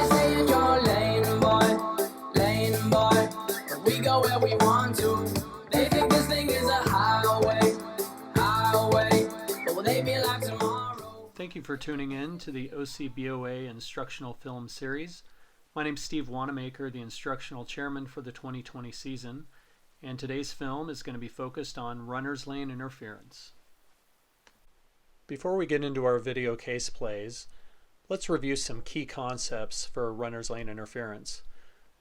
stay in your lane, boy, lane, boy. But we go where we want to. They think this thing is a highway, highway. But will they be alive tomorrow? Thank you for tuning in to the OCBOA Instructional Film Series. My name is Steve Wanamaker, the Instructional Chairman for the 2020 season, and today's film is going to be focused on runner's lane interference. Before we get into our video case plays, let's review some key concepts for runner's lane interference.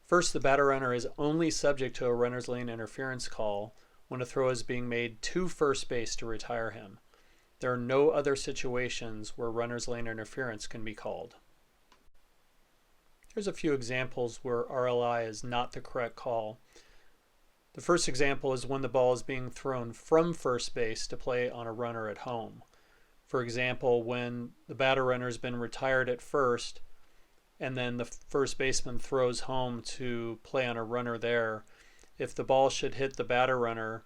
First, the batter runner is only subject to a runner's lane interference call when a throw is being made to first base to retire him. There are no other situations where runner's lane interference can be called. Here's a few examples where RLI is not the correct call. The first example is when the ball is being thrown from first base to play on a runner at home. For example, when the batter runner has been retired at first and then the first baseman throws home to play on a runner there, if the ball should hit the batter runner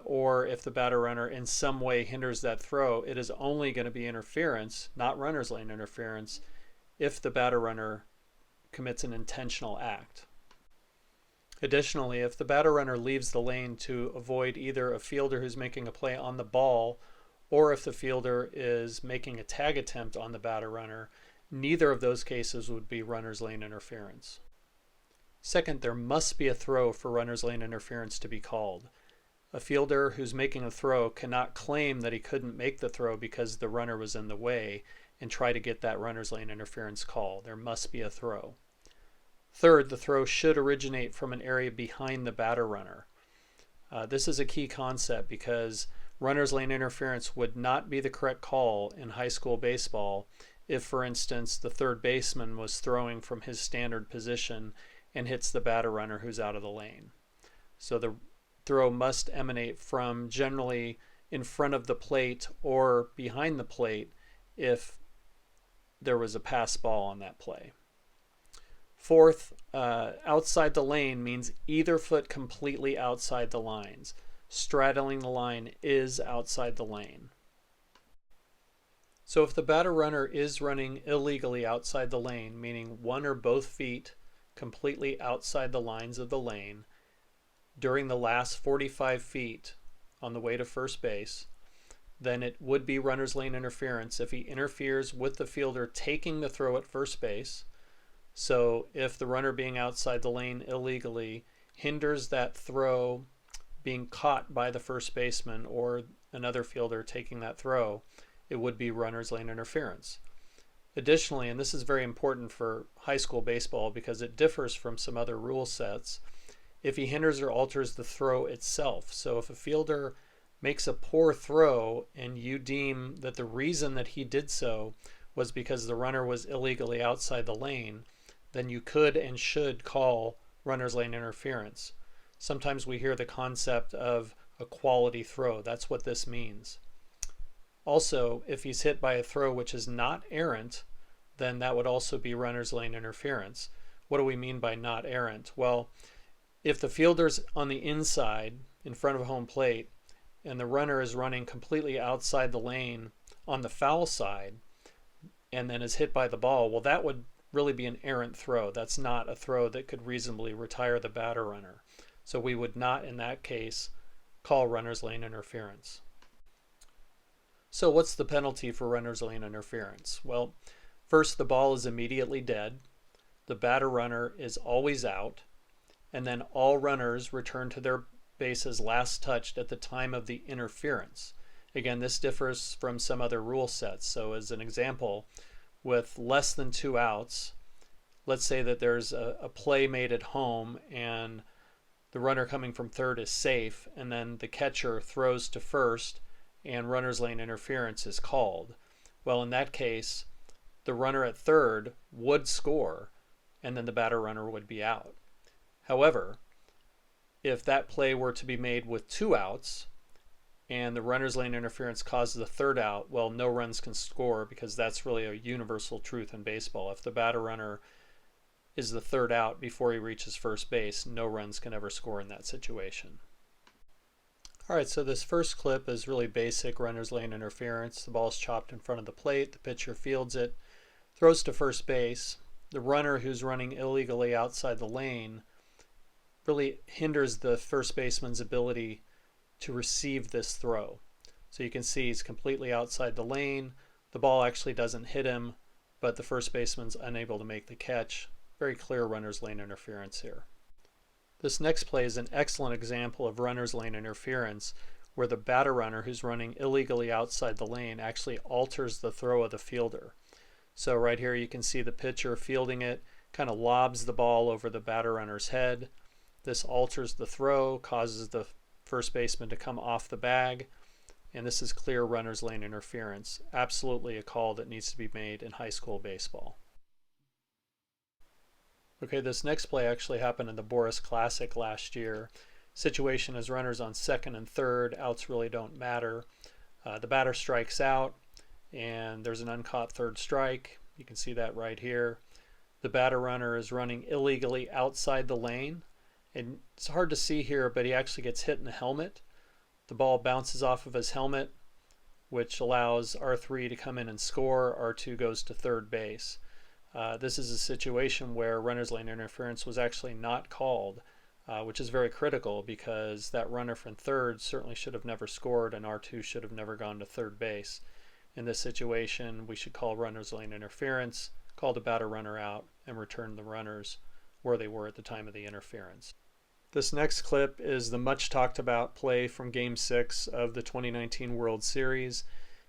or if the batter runner in some way hinders that throw, it is only going to be interference, not runner's lane interference, if the batter runner commits an intentional act. Additionally, if the batter runner leaves the lane to avoid either a fielder who's making a play on the ball or if the fielder is making a tag attempt on the batter runner, neither of those cases would be runner's lane interference. Second, there must be a throw for runner's lane interference to be called. A fielder who's making a throw cannot claim that he couldn't make the throw because the runner was in the way and try to get that runner's lane interference call. There must be a throw. Third, the throw should originate from an area behind the batter runner. This is a key concept because runner's lane interference would not be the correct call in high school baseball if, for instance, the third baseman was throwing from his standard position and hits the batter runner who's out of the lane. So the throw must emanate from generally in front of the plate or behind the plate if there was a pass ball on that play. Fourth, outside the lane means either foot completely outside the lines. Straddling the line is outside the lane. So if the batter runner is running illegally outside the lane, meaning one or both feet completely outside the lines of the lane, during the last 45 feet on the way to first base, then it would be runner's lane interference if he interferes with the fielder taking the throw at first base. So if the runner being outside the lane illegally hinders that throw being caught by the first baseman or another fielder taking that throw, it would be runner's lane interference. Additionally, and this is very important for high school baseball because it differs from some other rule sets, if he hinders or alters the throw itself. So if a fielder makes a poor throw and you deem that the reason that he did so was because the runner was illegally outside the lane, then you could and should call runner's lane interference. Sometimes we hear the concept of a quality throw. That's what this means. Also, if he's hit by a throw which is not errant, then that would also be runner's lane interference. What do we mean by not errant? Well, if the fielder's on the inside in front of home plate and the runner is running completely outside the lane on the foul side and then is hit by the ball, well, that would really be an errant throw. That's not a throw that could reasonably retire the batter runner. So we would not, in that case, call runner's lane interference. So what's the penalty for runner's lane interference? Well, first, the ball is immediately dead. The batter runner is always out. And then all runners return to their bases last touched at the time of the interference. Again, this differs from some other rule sets. So as an example, with less than 2 outs, let's say that there's a play made at home and the runner coming from third is safe, and then the catcher throws to first and runner's lane interference is called. Well, in that case, the runner at third would score and then the batter runner would be out. However, if that play were to be made with 2 outs and the runner's lane interference causes a third out, well, no runs can score because that's really a universal truth in baseball. If the batter runner is the third out before he reaches first base, no runs can ever score in that situation. All right, so this first clip is really basic runner's lane interference. The ball is chopped in front of the plate, the pitcher fields it, throws to first base. the runner who's running illegally outside the lane really hinders the first baseman's ability to receive this throw. So you can see he's completely outside the lane. The ball actually doesn't hit him, but the first baseman's unable to make the catch. Very clear runner's lane interference here. This next play is an excellent example of runner's lane interference, where the batter runner who's running illegally outside the lane actually alters the throw of the fielder. So right here you can see the pitcher fielding it, kind of lobs the ball over the batter runner's head. This alters the throw, causes the first baseman to come off the bag, and this is clear runner's lane interference. Absolutely a call that needs to be made in high school baseball. Okay, this next play actually happened in the Boris Classic last year. Situation is runners on second and third, outs really don't matter. The batter strikes out, and there's an uncaught third strike. You can see that right here. The batter runner is running illegally outside the lane, and it's hard to see here, but he actually gets hit in the helmet. The ball bounces off of his helmet, which allows R3 to come in and score. R2 goes to third base. This is a situation where runner's lane interference was actually not called, which is very critical because that runner from third certainly should have never scored, and R2 should have never gone to third base. In this situation, we should call runner's lane interference, call the batter runner out, and return the runners where they were at the time of the interference. This next clip is the much talked about play from Game 6 of the 2019 World Series.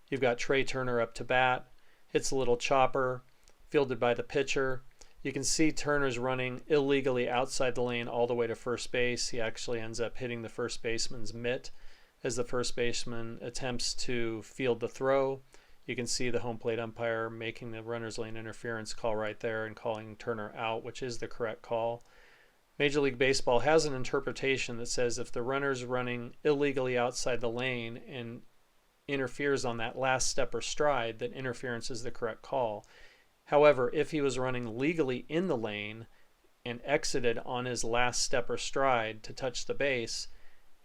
You've got Trey Turner up to bat, hits a little chopper, fielded by the pitcher. You can see Turner's running illegally outside the lane all the way to first base. He actually ends up hitting the first baseman's mitt as the first baseman attempts to field the throw. You can see the home plate umpire making the runner's lane interference call right there and calling Turner out, which is the correct call. Major League Baseball has an interpretation that says if the runner's running illegally outside the lane and interferes on that last step or stride, then interference is the correct call. However, if he was running legally in the lane and exited on his last step or stride to touch the base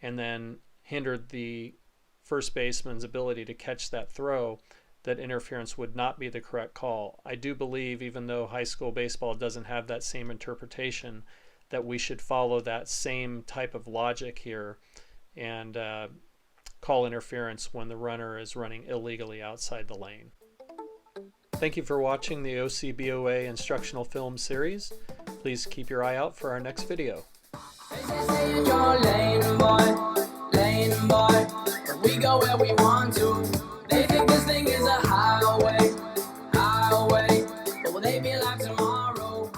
and then hindered the first baseman's ability to catch that throw, that interference would not be the correct call. I do believe, even though high school baseball doesn't have that same interpretation, that we should follow that same type of logic here and call interference when the runner is running illegally outside the lane. Thank you for watching the OCBOA instructional film series. Please keep your eye out for our next video. They say in your lane, boy, but we go where we want to. They think this thing is a highway, but will they be like tomorrow?